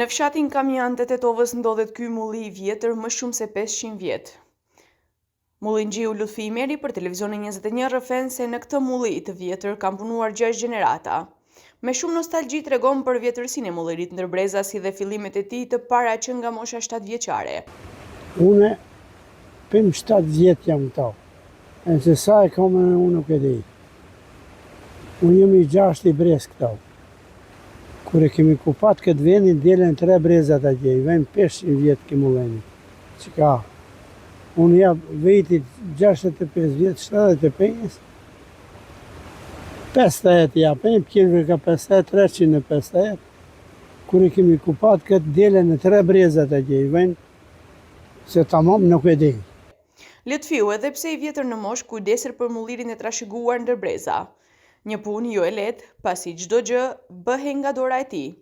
Në fshatin Kamian të Tetovës ndodhet ky mulli I vjetër më shumë se 500 vjet. Mullinxhiu Lutfi Meri për televizionin 21 rrëfen se në këtë mulli të vjetër kanë punuar 6 gjenerata. Me shumë nostalgji tregon për vjetërsinë e mullirit ndër breza si dhe fillimet e tij të para që nga mosha 7 vjeçare. Une pëm 7 vjet jam këto. E se sa e kam unë nuk e di. Unë jam I 6 I brez këto. Kur e kemi kupat këtë vendin, delen 3 brezat atje, I vejnë 500 vjetë ke mulleni. Që ka? Unë jam vejtit 65 vjetë, 75, 50 japem, kjerve ka 50, 350. Kur e kemi kupat këtë delen 3 brezat atje, I vejnë, se tamam nuk e di. Lutfiu, edhe pse I vjetër në moshë, kujdeser për mullirin e trashëguar ndër breza. Një punë jo e lehtë, pasi çdo gjë bëhej nga dora e tij.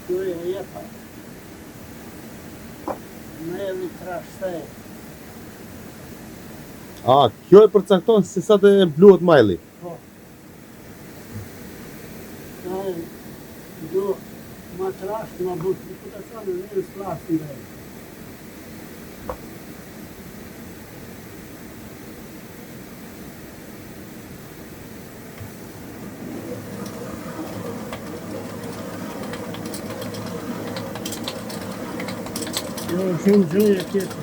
Kjo e jepa. Me edhe trashte. Kjo e përcakton se sa të bluhet majli. Po. Do ma trash, ma but, ku të thonë në njërës plasë në vejë. Jo, shumë gjëje tjetër.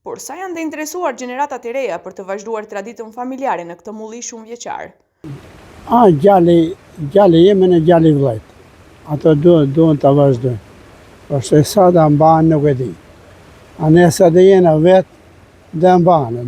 Por sa janë të interesuar gjeneratat e reja për të vazhduar traditën familjare në këtë mulli shumë vjeçar? Gjalli jemi në gjalli vllajt. Ato duhen të vazhdojnë. Po se sa da mbanë nuk e di. A nesa dhe jena vetë dhe mbanë.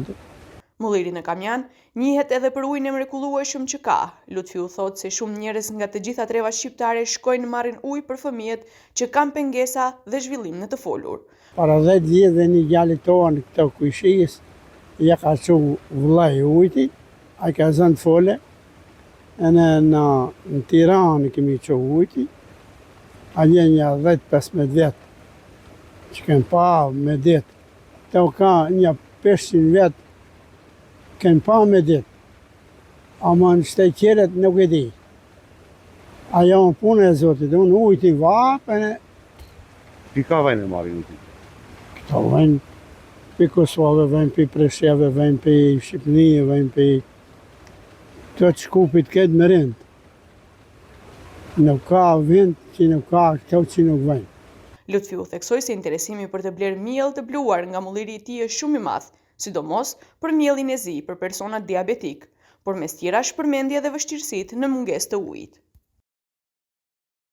Mulliri në Kamian njihet edhe për ujin e mrekullueshëm që ka. Lutfiu thotë se shumë njerëz nga të gjitha treva shqiptare shkojnë marrin ujë për fëmijët që kanë pengesa dhe zhvillim në të folur. Para 10 vjet dhe një gjalli tonë këto kujshis, ja ka që vllai ujti, a ka zënë të fole, e në Tiranë kemi që ujti, a një 10-15 vjet që kemë pa me ditë. Këto ka një 500 vjet kemë pa me ditë, ama në shtejqeret nuk e di. Ajo në punë e Zotit, unë ujti vapën e... Pika vajnë e marrin ujti. Këto vajnë për Kosovë, vajnë për Presheve, vajnë për Shqipëni, vajnë për të Shkupit këtë më rindë. Nuk ka vind që nuk ka këto që nuk vajnë. Lutfiu theksoi se interesimi për të blerë miell të bluar nga mulliri I tij është shumë I madh, sidomos për miellin e zi për personat diabetik, por mes tjera shpërmendje dhe vështirësitë në mungesë të ujit.